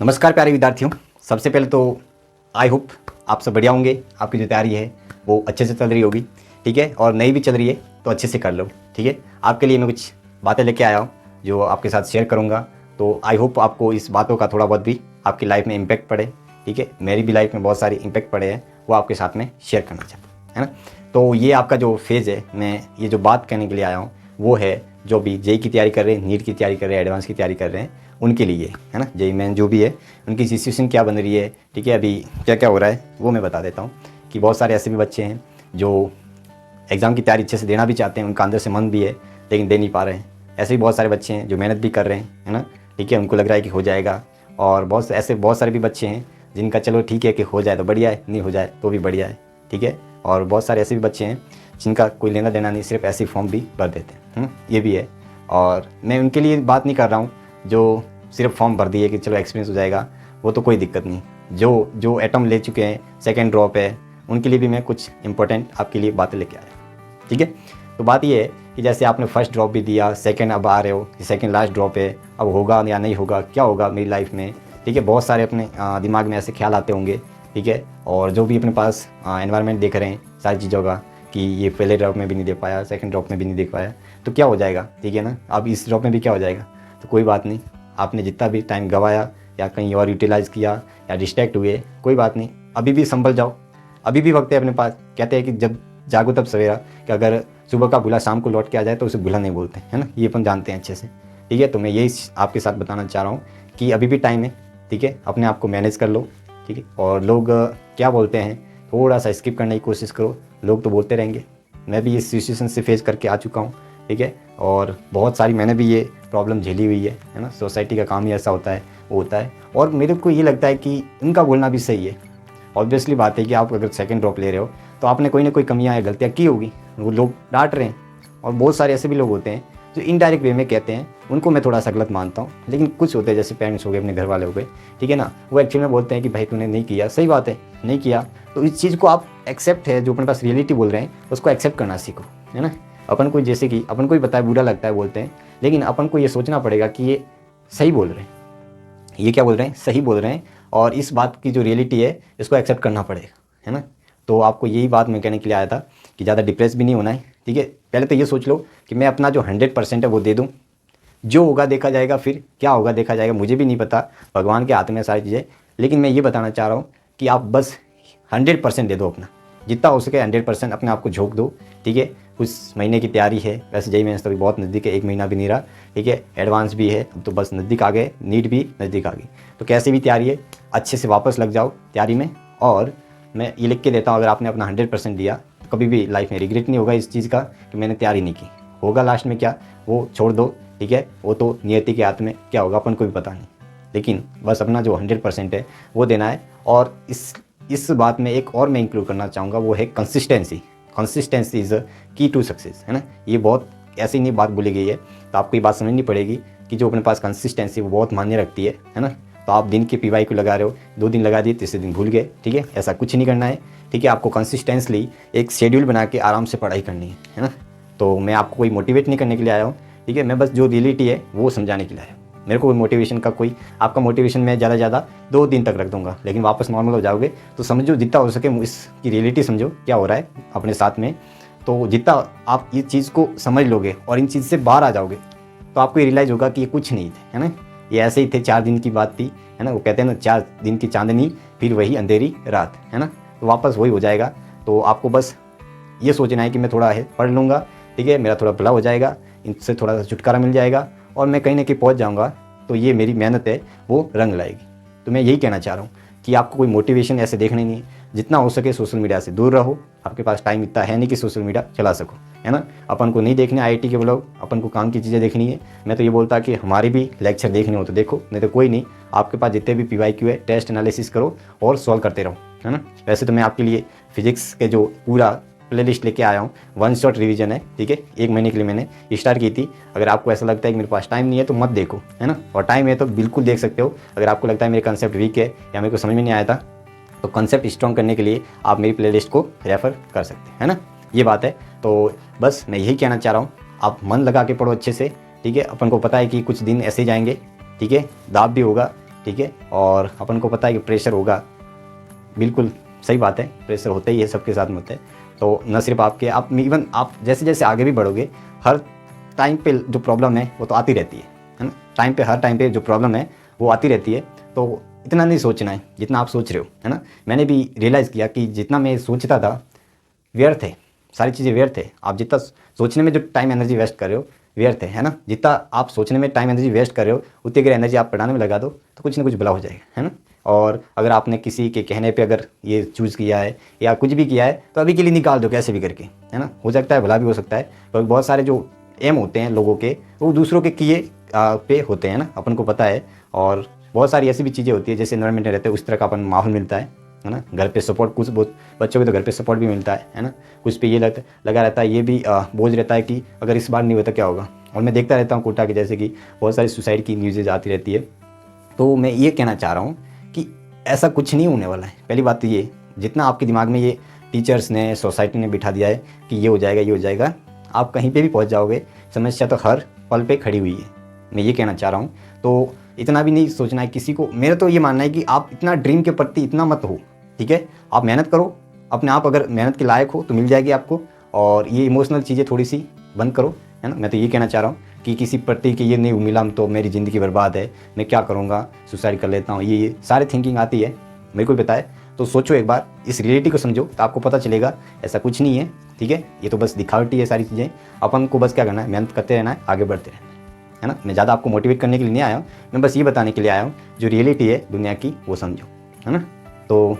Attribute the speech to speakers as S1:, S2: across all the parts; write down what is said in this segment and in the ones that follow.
S1: नमस्कार प्यारे विद्यार्थियों। सबसे पहले तो आई होप आप सब बढ़िया होंगे, आपकी जो तैयारी है वो अच्छे से चल रही होगी, ठीक है। और नई भी चल रही है तो अच्छे से कर लो, ठीक है। आपके लिए मैं कुछ बातें लेके आया हूँ जो आपके साथ शेयर करूँगा। तो आई होप आपको इस बातों का थोड़ा बहुत भी आपकी लाइफ में इम्पैक्ट पड़े, ठीक है। मेरी भी लाइफ में बहुत सारे इम्पैक्ट पड़े हैं, वो आपके साथ में शेयर करना चाहता हूँ, है ना। तो ये आपका जो फेज़ है, मैं ये जो बात करने के लिए आया हूँ वो है जो भी जेई की तैयारी कर रहे हैं, नीट की तैयारी कर रहे हैं, एडवांस की तैयारी कर रहे हैं, उनके लिए, है ना। जेई मेन जो भी है उनकी सिचुएशन क्या बन रही है, ठीक है। अभी क्या क्या हो रहा है वो मैं बता देता हूँ कि बहुत सारे ऐसे भी बच्चे हैं जो एग्ज़ाम की तैयारी अच्छे से देना भी चाहते हैं, उनका अंदर से मन भी है लेकिन दे नहीं पा रहे हैं। ऐसे भी बहुत सारे बच्चे हैं जो मेहनत भी कर रहे हैं, है ना, ठीक है, उनको लग रहा है कि हो जाएगा। और बहुत सारे भी बच्चे हैं जिनका चलो ठीक है कि हो जाए तो बढ़िया है, नहीं हो जाए तो भी बढ़िया है, ठीक है। और बहुत सारे ऐसे भी बच्चे हैं जिनका कोई लेना देना नहीं, सिर्फ ऐसे फॉर्म भी भर देते हैं, ये भी है। और मैं उनके लिए बात नहीं कर रहा हूँ जो सिर्फ फॉर्म भर दिए कि चलो एक्सपीरियंस हो जाएगा, वो तो कोई दिक्कत नहीं। जो एटम ले चुके हैं, सेकेंड ड्रॉप है, उनके लिए भी मैं कुछ इंपॉर्टेंट आपके लिए बातें लेके आया, ठीक है। तो बात ये है कि जैसे आपने फर्स्ट ड्रॉप भी दिया, सेकंड अब आ रहे हो, सेकंड लास्ट ड्रॉप है, अब होगा या नहीं होगा, क्या होगा मेरी लाइफ में, ठीक है। बहुत सारे अपने दिमाग में ऐसे ख्याल आते होंगे, ठीक है। और जो भी अपने पास एनवायरनमेंट देख रहे हैं सारी चीज़ों का कि ये पहले ड्रॉप में भी नहीं दे पाया, सेकंड ड्रॉप में भी नहीं देख पाया, तो क्या हो जाएगा, ठीक है ना। अब इस ड्रॉप में भी क्या हो जाएगा, तो कोई बात नहीं। आपने जितना भी टाइम गंवाया या कहीं और यूटिलाइज़ किया या डिस्ट्रैक्ट हुए, कोई बात नहीं, अभी भी संभल जाओ, अभी भी वक्त है अपने पास। कहते हैं कि जब जागो तब सवेरा, कि अगर सुबह का भूला शाम को लौट के आ जाए तो उसे भूला नहीं बोलते, है ना, ये अपन जानते हैं अच्छे से, ठीक है। तो मैं यही आपके साथ बताना चाह रहा हूँ कि अभी भी टाइम है, ठीक है, अपने आप को मैनेज कर लो, ठीक है। और लोग क्या बोलते हैं थोड़ा सा स्किप करने की कोशिश करो, लोग तो बोलते रहेंगे। मैं भी इस सिचुएशन से फेस करके आ चुका हूँ, ठीक है। और बहुत सारी मैंने भी ये प्रॉब्लम झेली हुई है ना। सोसाइटी का काम ही ऐसा होता है, वो होता है। और मेरे को ये लगता है कि उनका बोलना भी सही है। ऑब्वियसली बात है कि आप अगर सेकंड ड्रॉप ले रहे हो तो आपने कोई ना कोई कमियां या गलतियां की होगी, वो लोग डांट रहे हैं। और बहुत सारे ऐसे भी लोग होते हैं जो इनडायरेक्ट वे में कहते हैं, उनको मैं थोड़ा सा गलत मानता हूँ। लेकिन कुछ होते हैं जैसे पेरेंट्स हो गए, अपने घर वाले हो गए, ठीक है ना, वो एक्चुअली में बोलते हैं कि भाई तूने नहीं किया, सही बात है, नहीं किया, तो इस चीज़ को आप एक्सेप्ट है, जो अपने पास रियलिटी बोल रहे हैं उसको एक्सेप्ट करना सीखो, है ना। अपन को जैसे कि अपन को ही बताया बुरा लगता है बोलते हैं, लेकिन अपन को ये सोचना पड़ेगा कि ये सही बोल रहे हैं, ये क्या बोल रहे हैं, सही बोल रहे हैं। और इस बात की जो रियलिटी है इसको एक्सेप्ट करना पड़ेगा, है ना। तो आपको यही बात मैं कहने के लिए आया था कि ज़्यादा डिप्रेस भी नहीं होना है, ठीक है। पहले तो ये सोच लो कि मैं अपना जो 100% है वो दे दूँ, जो होगा देखा जाएगा, फिर क्या होगा देखा जाएगा, मुझे भी नहीं पता, भगवान के हाथ में सारी चीज़ें। लेकिन मैं ये बताना चाह रहा हूँ कि आप बस 100% दे दो अपना, जितना हो सके 100% अपने आप को झोंक दो, ठीक है। कुछ महीने की तैयारी है, वैसे जेईई मेंस तो बहुत नज़दीक है, 1 महीना भी नहीं रहा, ठीक है। एडवांस भी है, अब तो बस नज़दीक आ गए, नीट भी नज़दीक आ गई, तो कैसे भी तैयारी है, अच्छे से वापस लग जाओ तैयारी में। और मैं ये लिख के देता हूँ, अगर आपने अपना 100% दिया तो कभी भी लाइफ में रिग्रेट नहीं होगा इस चीज़ का कि मैंने तैयारी नहीं की। होगा लास्ट में क्या, वो छोड़ दो, ठीक है, वो तो नियति के हाथ में, क्या होगा अपन को भी पता नहीं। लेकिन बस अपना जो 100% है वो देना है। और इस बात में एक और मैं इंक्लूड करना चाहूँगा, वो है कंसिस्टेंसी। कंसिस्टेंसी इज़ अ की टू सक्सेस, है ना। ये बहुत ऐसी नहीं बात बोली गई है, तो आपको ये बात समझनी पड़ेगी कि जो अपने पास कंसिस्टेंसी वो बहुत मायने रखती है ना। तो आप दिन के पीवाई को लगा रहे हो, 2 दिन लगा दिए, तीसरे दिन भूल गए, ठीक है, ऐसा कुछ नहीं करना है, ठीक है। आपको कंसिस्टेंसली एक शेड्यूल बना के आराम से पढ़ाई करनी है ना। तो मैं आपको कोई मोटिवेट नहीं करने के लिए आया हूँ, ठीक है, मैं बस जो रियलिटी है वो समझाने के लिए आया हूँ। मेरे को मोटिवेशन का कोई, आपका मोटिवेशन मैं ज़्यादा 2 दिन तक रख दूंगा, लेकिन वापस नॉर्मल हो जाओगे। तो समझो जितना हो सके इसकी रियलिटी समझो क्या हो रहा है अपने साथ में। तो जितना आप ये चीज़ को समझ लोगे और इन चीज़ से बाहर आ जाओगे तो आपको ये रियलाइज़ होगा कि ये कुछ नहीं थे, है ना, ये ऐसे ही थे, 4 दिन की बात थी, है ना। वो कहते हैं ना, 4 दिन की चांदनी फिर वही अंधेरी रात, है ना। तो वापस वही हो जाएगा। तो आपको बस ये सोचना है कि मैं थोड़ा है पढ़ लूँगा, ठीक है, मेरा थोड़ा भला हो जाएगा, इनसे थोड़ा सा छुटकारा मिल जाएगा और मैं कहीं ना कहीं पहुंच जाऊंगा, तो ये मेरी मेहनत है वो रंग लाएगी। तो मैं यही कहना चाह रहा हूँ कि आपको कोई मोटिवेशन ऐसे देखने नहीं है, जितना हो सके सोशल मीडिया से दूर रहो। आपके पास टाइम इतना है नहीं कि सोशल मीडिया चला सको, है ना। अपन को नहीं देखने आईआईटी के ब्लॉग, अपन को काम की चीज़ें देखनी है। मैं तो ये बोलता कि हमारे भी लेक्चर देखने हो तो देखो, नहीं तो कोई नहीं। आपके पास जितने भी PYQ है, टेस्ट एनालिसिस करो और सॉल्व करते रहो, है ना। वैसे तो मैं आपके लिए फिजिक्स के जो पूरा प्ले लिस्ट लेके आया हूँ, 1 शॉट रिवीजन है, ठीक है, 1 महीने के लिए मैंने स्टार्ट की थी। अगर आपको ऐसा लगता है कि मेरे पास टाइम नहीं है तो मत देखो, है ना। और टाइम है तो बिल्कुल देख सकते हो। अगर आपको लगता है मेरे कंसेप्ट वीक है या मेरे को समझ में नहीं आया था, तो कंसेप्ट स्ट्रॉन्ग करने के लिए आप मेरी प्ले लिस्ट को रेफ़र कर सकते हैं, है ना। ये बात है। तो बस मैं यही कहना चाह रहा हूँ, आप मन लगा के पढ़ो अच्छे से, ठीक है। अपन को पता है कि कुछ दिन ऐसे ही जाएंगे, ठीक है, दाब भी होगा, ठीक है। और अपन को पता है कि प्रेशर होगा, बिल्कुल सही बात है, प्रेशर होता ही है, सबके साथ में होता है। तो न सिर्फ आपके, आप इवन आप जैसे जैसे आगे भी बढ़ोगे, हर टाइम पे जो प्रॉब्लम है वो तो आती रहती है ना। टाइम पे, हर टाइम पे जो प्रॉब्लम है वो आती रहती है। तो इतना नहीं सोचना है जितना आप सोच रहे हो, है ना। मैंने भी रियलाइज़ किया कि जितना मैं सोचता था व्यर्थ है, सारी चीज़ें व्यर्थ है। आप जितना सोचने में जो टाइम एनर्जी वेस्ट कर रहे हो व्यर्थ है ना। जितना आप सोचने में टाइम एनर्जी वेस्ट कर रहे हो, उतनी अगर एनर्जी आप पढ़ाने में लगा दो तो कुछ ना कुछ भला हो जाएगा, है ना। और अगर आपने किसी के कहने पे अगर ये चूज़ किया है या कुछ भी किया है तो अभी के लिए निकाल दो कैसे भी करके, है ना। हो सकता है भला भी हो सकता है, क्योंकि बहुत सारे जो एम होते हैं लोगों के वो दूसरों के किए पे होते हैं ना, अपन को पता है। और बहुत सारी ऐसी भी चीज़ें होती है, जैसे एनवायरमेंट में रहते हैं उस तरह का अपन माहौल मिलता है ना। घर पे सपोर्ट, कुछ बहुत बच्चों को तो घर पे सपोर्ट भी मिलता है ना। कुछ पे ये लगा रहता है, ये भी बोझ रहता है कि अगर इस बार नहीं हुआ तो क्या होगा। और मैं देखता रहता हूँ कोटा के, जैसे कि बहुत सारी सुसाइड की न्यूज़ेज आती रहती है। तो मैं ये कहना चाह रहा हूँ कि ऐसा कुछ नहीं होने वाला है। पहली बात तो ये, जितना आपके दिमाग में ये टीचर्स ने, सोसाइटी ने बिठा दिया है कि ये हो जाएगा, ये हो जाएगा, आप कहीं पे भी पहुंच जाओगे, समस्या तो हर पल पे खड़ी हुई है। मैं ये कहना चाह रहा हूँ। तो इतना भी नहीं सोचना है किसी को। मेरा तो ये मानना है कि आप इतना ड्रीम के प्रति इतना मत हो, ठीक है। आप मेहनत करो अपने आप, अगर मेहनत के लायक हो तो मिल जाएगी आपको। और ये इमोशनल चीज़ें थोड़ी सी बंद करो, है ना। मैं तो ये कहना चाह रहा हूँ कि किसी प्रति कि ये नहीं मिला तो मेरी ज़िंदगी बर्बाद है, मैं क्या करूँगा, सुसाइड कर लेता हूँ, ये सारी थिंकिंग आती है, मेरे को भी पता है। तो सोचो एक बार, इस रियलिटी को समझो तो आपको पता चलेगा ऐसा कुछ नहीं है, ठीक है। ये तो बस दिखावटी है सारी चीज़ें। अपन को बस क्या करना है, मेहनत करते रहना है, आगे बढ़ते रहना है ना। मैं ज़्यादा आपको मोटिवेट करने के लिए नहीं आया हूँ, मैं बस ये बताने के लिए आया हूँ जो रियलिटी है दुनिया की वो समझो, है ना। तो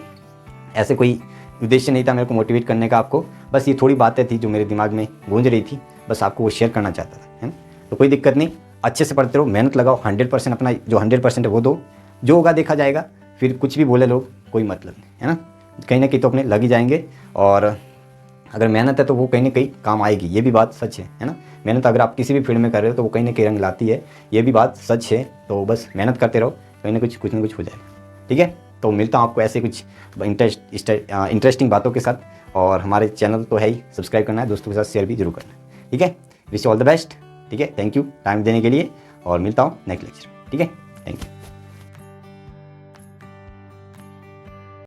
S1: ऐसे कोई उद्देश्य नहीं था मेरे को मोटिवेट करने का आपको, बस ये थोड़ी बातें थी जो मेरे दिमाग में गूंज रही थी, बस आपको वो शेयर करना चाहता था, है ना। तो कोई दिक्कत नहीं, अच्छे से पढ़ते रहो, मेहनत लगाओ, 100% अपना जो 100% है वो दो, जो होगा देखा जाएगा। फिर कुछ भी बोले लोग, कोई मतलब नहीं, है ना। कहीं ना कहीं तो अपने लग ही जाएंगे। और अगर मेहनत है तो वो कहीं ना कहीं काम आएगी, ये भी बात सच है ना। मेहनत अगर आप किसी भी फील्ड में कर रहे हो तो वो कहीं ना कहीं रंग लाती है, ये भी बात सच है। तो बस मेहनत करते रहो, कहीं ना कुछ हो जाएगा, ठीक है। तो मिलता हूँ आपको ऐसे कुछ इंटरेस्टिंग बातों के साथ। और हमारे चैनल तो है ही, सब्सक्राइब करना है, दोस्तों के साथ शेयर भी जरूर करना है, ठीक है। विश ऑल द बेस्ट, ठीक है। थैंक यू टाइम देने के लिए, और मिलता हूँ नेक्स्ट लेक्चर, ठीक है। Thank you.